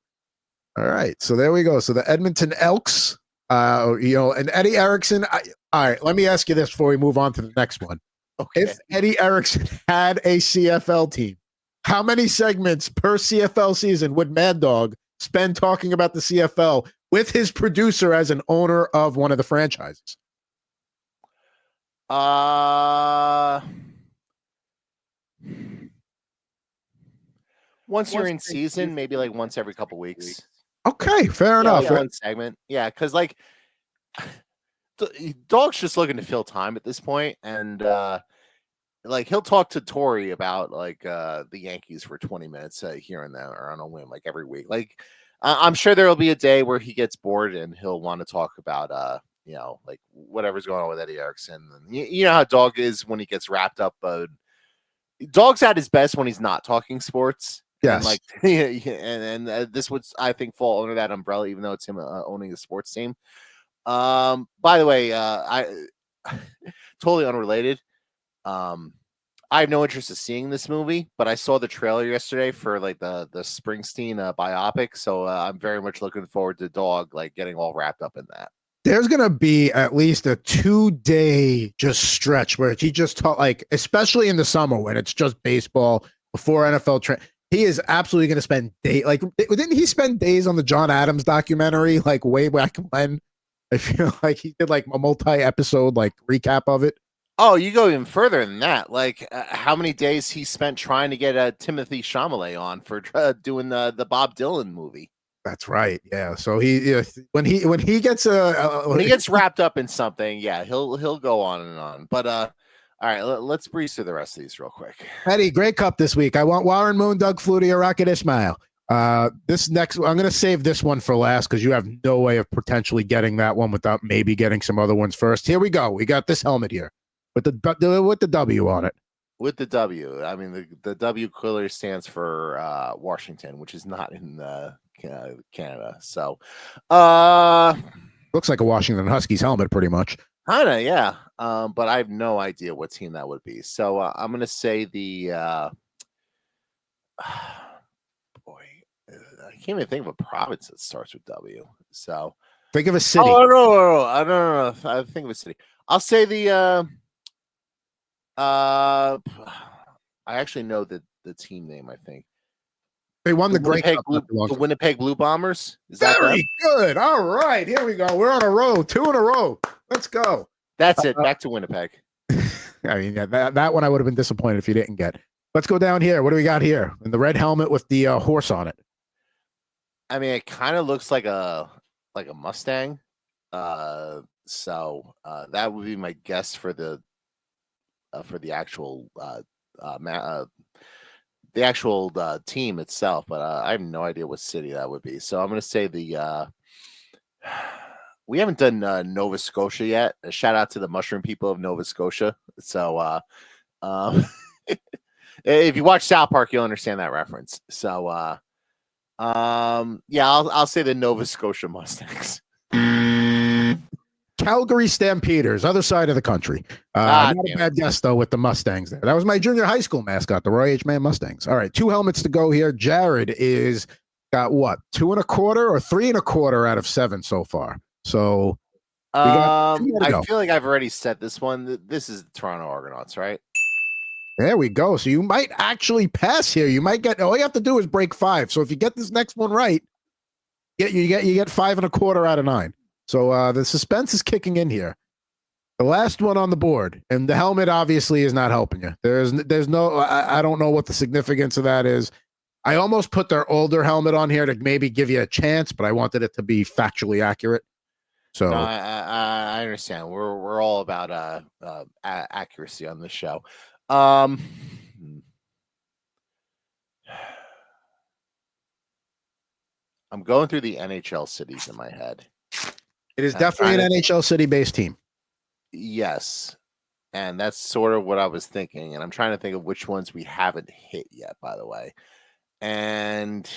All right. So there we go. So the Edmonton Elks, and Eddie Erickson. All right. Let me ask you this before we move on to the next one. Okay. If Eddie Erickson had a CFL team, how many segments per CFL season would Mad Dog spend talking about the CFL with his producer as an owner of one of the franchises? Once you're in season, maybe like once every couple weeks. Okay, fair enough. One segment. Yeah, because like Dog's just looking to fill time at this point, and like he'll talk to Tori about like the Yankees for 20 minutes here and there or on a whim, like every week. Like I'm sure there will be a day where he gets bored and he'll want to talk about like whatever's going on with Eddie Erickson. And you know how Dog is when he gets wrapped up. Dog's at his best when he's not talking sports. Yes. And like and this would, I think, fall under that umbrella, even though it's him owning the sports team. By the way, totally unrelated. I have no interest in seeing this movie, but I saw the trailer yesterday for like the Springsteen biopic, so I'm very much looking forward to Dog like getting all wrapped up in that. There's gonna be at least a 2-day just stretch where he just taught, like, especially in the summer when it's just baseball before NFL. He is absolutely gonna spend like, didn't he spend days on the John Adams documentary like way back when? I feel like he did like a multi-episode like recap of it. Oh, you go even further than that. Like, how many days he spent trying to get Timothy Chalamet on for doing the Bob Dylan movie? That's right. Yeah. So when he gets when he gets wrapped up in something, yeah, he'll go on and on. But all right, let's breeze through the rest of these real quick. Eddie, great cup this week. I want Warren Moon, Doug Flutie, or Rocket Ismail. This next, I'm going to save this one for last because you have no way of potentially getting that one without maybe getting some other ones first. Here we go. We got this helmet here with the W on it. With the W, I mean the W clearly stands for Washington, which is not in Canada. So, looks like a Washington Huskies helmet, pretty much. Kinda, yeah. But I have no idea what team that would be. So I'm going to say the. Boy, I can't even think of a province that starts with W. So think of a city. Oh no! I think of a city. I'll say the. I actually know the team name. I think they won the Great Cup. The Winnipeg Blue Bombers. Is that very good? All right, here we go. We're on a roll. 2 in a row. Let's go. That's it. Back to Winnipeg. I mean, yeah, that one I would have been disappointed if you didn't get. Let's go down here. What do we got here? In the red helmet with the horse on it. I mean, it kind of looks like a Mustang. So that would be my guess for the actual team itself, but I have no idea what city that would be. So I'm going to say we haven't done Nova Scotia yet. A shout out to the mushroom people of Nova Scotia. So if you watch South Park, you'll understand that reference. So yeah, I'll say the Nova Scotia Mustangs. Calgary Stampeders, other side of the country. Not a bad guess, though, with the Mustangs there. That was my junior high school mascot, the Roy H. Mann Mustangs. All right, 2 helmets to go here. Jared got what, 2 1/4 or 3 1/4 out of 7 so far. So I feel like I've already said this one. This is the Toronto Argonauts, right? There we go. So you might actually pass here. You might get, all you have to do is break 5. So if you get this next one right, you get 5 1/4 out of 9. So the suspense is kicking in here. The last one on the board, and the helmet obviously is not helping you. There's no, I don't know what the significance of that is. I almost put their older helmet on here to maybe give you a chance, but I wanted it to be factually accurate. So no, I understand. We're all about accuracy on this show. I'm going through the NHL cities in my head. It is definitely an NHL city-based team. Yes. And that's sort of what I was thinking. And I'm trying to think of which ones we haven't hit yet, by the way. And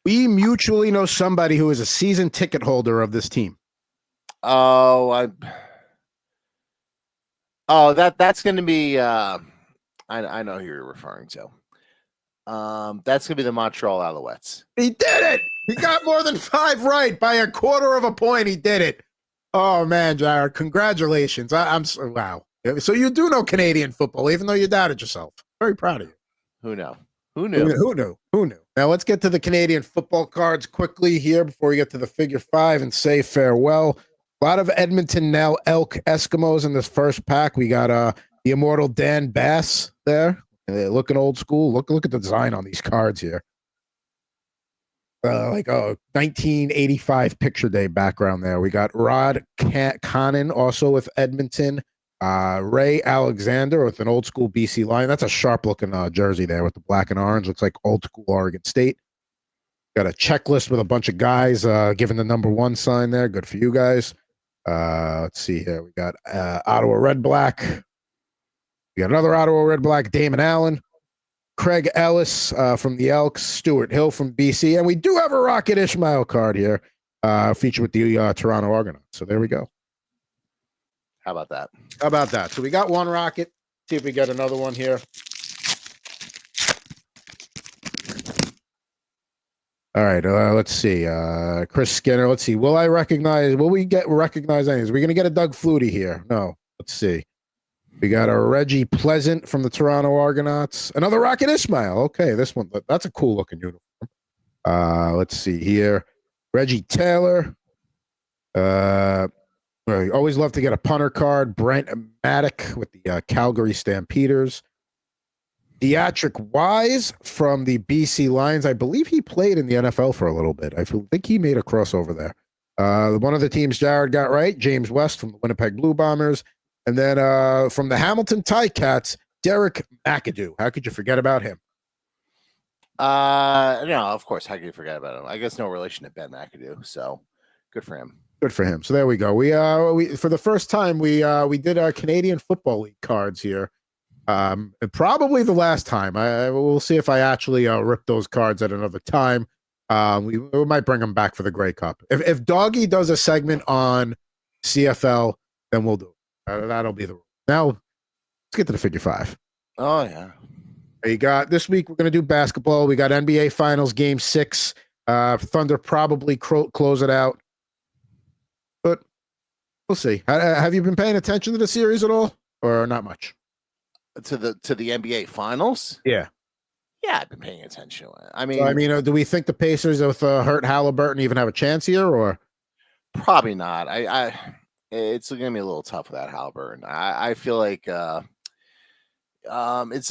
we mutually know somebody who is a season ticket holder of this team. Oh, that's going to be, I know who you're referring to. That's going to be the Montreal Alouettes. He did it. He got more than 5 right by 1/4 point. He did it. Oh man, Jared, congratulations. I'm so, wow. So you do know Canadian football, even though you doubted yourself. Very proud of you. Who knew? Who knew? Who knew? Now let's get to the Canadian football cards quickly here before we get to the figure 5 and say farewell. A lot of Edmonton now Elk Eskimos in this first pack. We got the immortal Dan Bass there. Looking old school. Look at the design on these cards here. Like 1985 picture day background there. We got Rod Connon also with Edmonton. Ray Alexander with an old school BC line. That's a sharp looking jersey there with the black and orange. Looks like old school Oregon State. Got a checklist with a bunch of guys giving the number 1 sign there. Good for you guys. Let's see here. We got Ottawa Red Black. We got another Ottawa Red Black, Damon Allen. Craig Ellis from the Elks, Stuart Hill from BC, and we do have a Rocket Ismail card here, featured with the Toronto Argonauts. So there we go. How about that? How about that? So we got one rocket. See if we get another one here. All right, let's see. Chris Skinner. Let's see. Will we get recognize any? Are we going to get a Doug Flutie here? No. Let's see. We got a Reggie Pleasant from the Toronto Argonauts. Another Rocket Ismail. Okay, this one. That's a cool looking uniform. Let's see here. Reggie Taylor. I always love to get a punter card. Brent Maddock with the Calgary Stampeders. Deatrick Wise from the BC Lions. I believe he played in the NFL for a little bit. I think he made a crossover there. One of the teams Jared got right, James West from the Winnipeg Blue Bombers. And then from the Hamilton Ticats, Derek McAdoo. How could you forget about him? No, of course. How could you forget about him? I guess no relation to Ben McAdoo. So good for him. Good for him. So there we go. We for the first time we did our Canadian Football League cards here. Probably the last time. We'll see if I actually rip those cards at another time. We might bring them back for the Grey Cup. If Doggy does a segment on CFL, then we'll do it. That'll be the rule. Now let's get to the figure five. Oh yeah. You got this week. We're gonna do basketball. We got NBA Finals Game 6. Thunder probably close it out, but we'll see. Have you been paying attention to the series at all, or not much? To the NBA Finals? Yeah. Yeah, I've been paying attention. I mean, do we think the Pacers with hurt Halliburton even have a chance here, or probably not? It's going to be a little tough without Halliburton. I feel like it's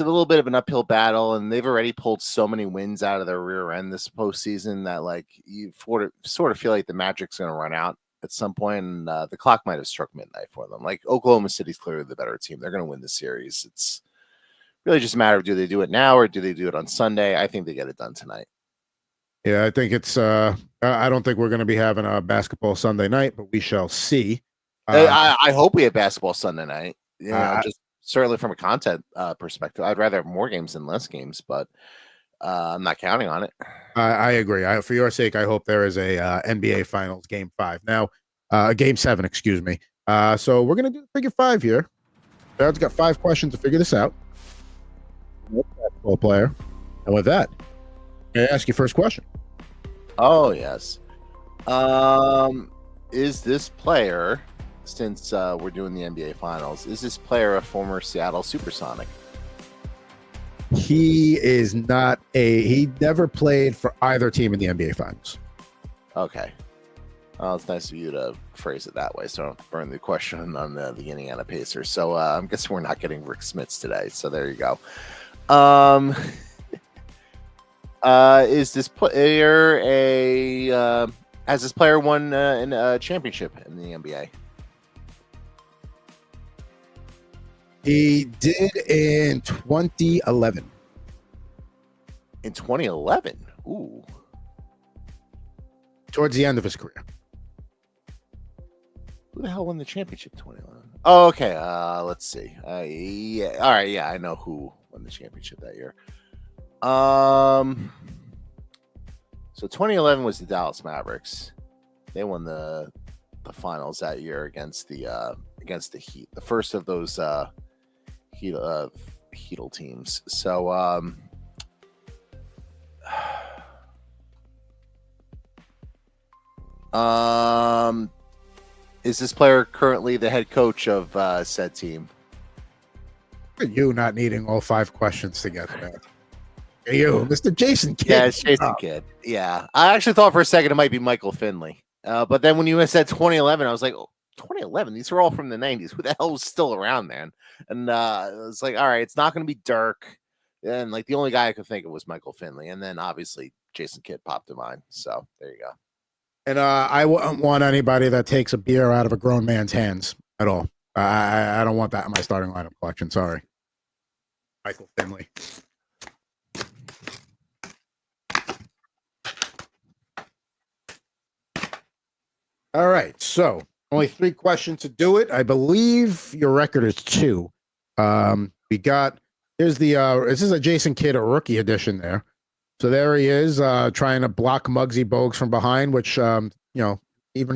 a little bit of an uphill battle, and they've already pulled so many wins out of their rear end this postseason that like you sort of feel like the Magic's going to run out at some point, and the clock might have struck midnight for them. Like Oklahoma City's clearly the better team. They're going to win the series. It's really just a matter of do they do it now or do they do it on Sunday? I think they get it done tonight. Yeah, I think it's. I don't think we're going to be having a basketball Sunday night, but we shall see. I hope we have basketball Sunday night. Just certainly from a content perspective, I'd rather have more games than less games, but I'm not counting on it. I agree. For your sake, I hope there is a NBA Finals Game 5. Now, Game 7, excuse me. So we're going to do figure 5 here. Jared's got 5 questions to figure this out. Basketball player. And with that, I ask you first question. Oh, yes. Is this player, since we're doing the NBA Finals, is this player a former Seattle Supersonic? He is not he never played for either team in the NBA Finals. Okay. Well, it's nice of you to phrase it that way, so I don't have to burn the question on the Indiana Pacers. So I'm guessing we're not getting Rick Smits today. So there you go. Is this player has this player won a championship in the NBA? He did in 2011. In 2011? Ooh. Towards the end of his career. Who the hell won the championship in 2011? Oh, okay. Let's see. Yeah. All right. Yeah, I know who won the championship that year. So 2011 was the Dallas Mavericks. They won the finals that year against the Heat. The first of those Heatle teams. So is this player currently the head coach of said team? You not needing all 5 questions together. You, Mr. Jason Kidd. Yeah, it's Jason Kidd. Yeah, I actually thought for a second it might be Michael Finley, but then when you said 2011, I was like, oh, 2011. These are all from the 90s. Who the hell was still around, man? And it was like, all right, it's not going to be Dirk. And like the only guy I could think of was Michael Finley, and then obviously Jason Kidd popped to mind. So there you go. And I wouldn't want anybody that takes a beer out of a grown man's hands at all. I don't want that in my starting lineup collection. Sorry, Michael Finley. All right, so only 3 questions to do it. I believe your record is 2. We got here's the this is a Jason Kidd, a rookie edition there. So there he is, trying to block Muggsy Bogues from behind, which even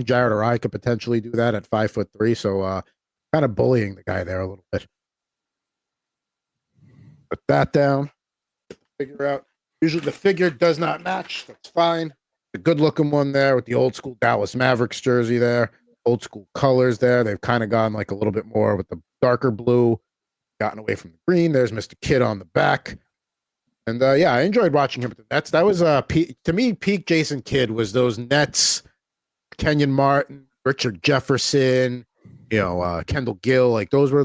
Jared or I could potentially do that at 5'3". So kind kind of bullying the guy there a little bit. Put that down. Get the figure out. Usually the figure does not match. That's fine. The good looking one there with the old school Dallas Mavericks jersey there. Old school colors there. They've kind of gone like a little bit more with the darker blue, gotten away from the green. There's Mr. Kidd on the back. And yeah, I enjoyed watching him with the Nets. That was to me, peak Jason Kidd was those Nets, Kenyon Martin, Richard Jefferson, Kendall Gill. Like those were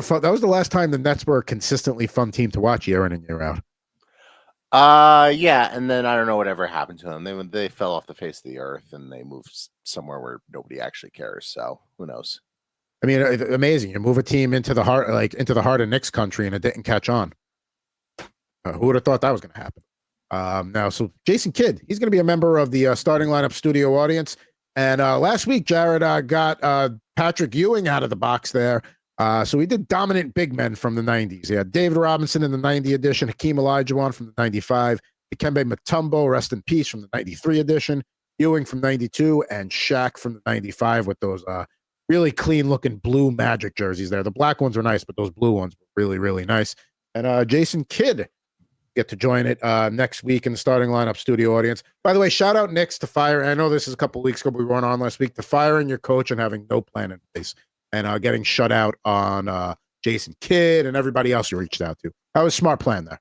fun. That was the last time the Nets were a consistently fun team to watch year in and year out. Yeah, and then I don't know whatever happened to them. They fell off the face of the earth and they moved somewhere where nobody actually cares. So who knows? I mean, amazing. You move a team into the heart of Knicks country, and it didn't catch on. Who would have thought that was going to happen? Now, so Jason Kidd, he's going to be a member of the starting lineup studio audience. And last week, Jared got Patrick Ewing out of the box there. So we did dominant big men from the 90s. He had David Robinson in the 90 edition, Hakeem Olajuwon from the 95, Dikembe Mutombo, rest in peace, from the 93 edition, Ewing from 92, and Shaq from the 95 with those really clean-looking blue Magic jerseys there. The black ones were nice, but those blue ones were really, really nice. And Jason Kidd get to join it next week in the starting lineup studio audience. By the way, shout out Knicks to fire. I know this is a couple weeks ago, but we weren't on last week, to firing your coach and having no plan in place and getting shut out on Jason Kidd and everybody else you reached out to. That was a smart plan there.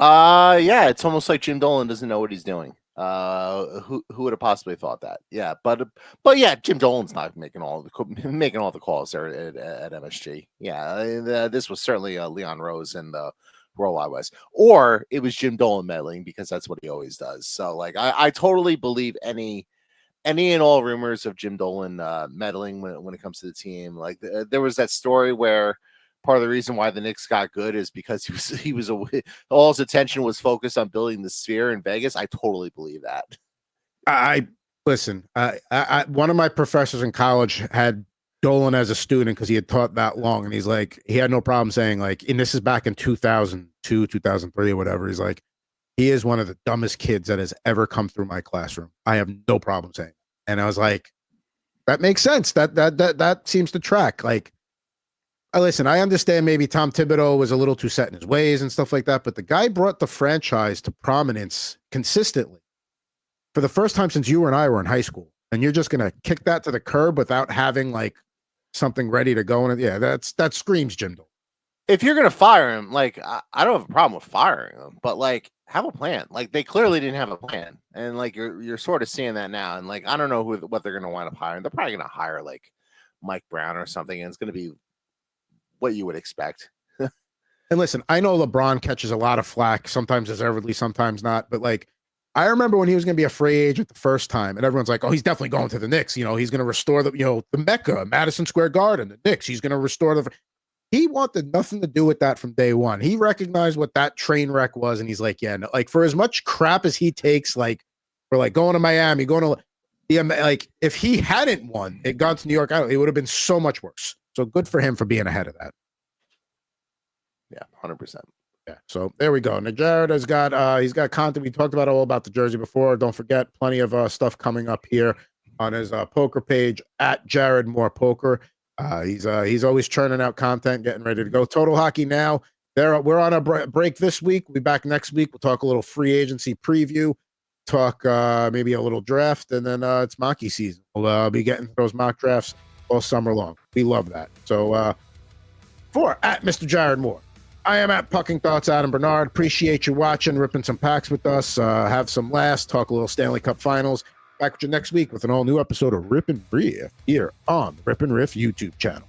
Yeah, it's almost like Jim Dolan doesn't know what he's doing. Who would have possibly thought that? Yeah, but yeah, Jim Dolan's not making all the calls there at MSG. Yeah, this was certainly Leon Rose and the role I was, or it was Jim Dolan meddling, because that's what he always does. So like, I totally believe any and all rumors of Jim Dolan meddling when it comes to the team. Like there was that story where part of the reason why the Knicks got good is because all his attention was focused on building the Sphere in Vegas. I totally believe that. Listen. One of my professors in college had Dolan as a student because he had taught that long, and he's like, he had no problem saying, like, and this is back in 2002, 2003 or whatever. He's like, he is one of the dumbest kids that has ever come through my classroom. I have no problem saying. And I was like, that makes sense. That seems to track. Like, listen, I understand maybe Tom Thibodeau was a little too set in his ways and stuff like that, but the guy brought the franchise to prominence consistently for the first time since you and I were in high school. And you're just going to kick that to the curb without having like something ready to go. And yeah, that screams Jim Dolan. If you're going to fire him, like, I don't have a problem with firing him, but like, have a plan. Like, they clearly didn't have a plan. And like, you're sort of seeing that now. And like, I don't know what they're going to wind up hiring. They're probably going to hire like Mike Brown or something. And it's going to be what you would expect. And listen, I know LeBron catches a lot of flack, sometimes deservedly, sometimes not. But like, I remember when he was going to be a free agent the first time, and everyone's like, oh, he's definitely going to the Knicks. He's going to restore the Mecca, Madison Square Garden, the Knicks. He's going to restore He wanted nothing to do with that from day one. He recognized what that train wreck was, and he's like, yeah, no, like, for as much crap as he takes, like, for like going to Miami, like, if he hadn't won, it gone to New York, it would have been so much worse. So good for him for being ahead of that. Yeah, 100%. Yeah, so there we go. Now Jared has got he's got content. We talked all about the jersey before. Don't forget, plenty of stuff coming up here on his poker page at Jared Moore Poker. He's always churning out content, getting ready to go. Total Hockey Now. We're on a break this week. We'll be back next week. We'll talk a little free agency preview, talk maybe a little draft, and then it's Mocky season. We'll be getting those mock drafts all summer long. We love that. So for at Mr. Jared Moore, I am at Pucking Thoughts, Adam Bernard. Appreciate you watching, ripping some packs with us. Have some laughs, talk a little Stanley Cup Finals. Back with you next week with an all-new episode of Rip and Riff here on the Rip and Riff YouTube channel.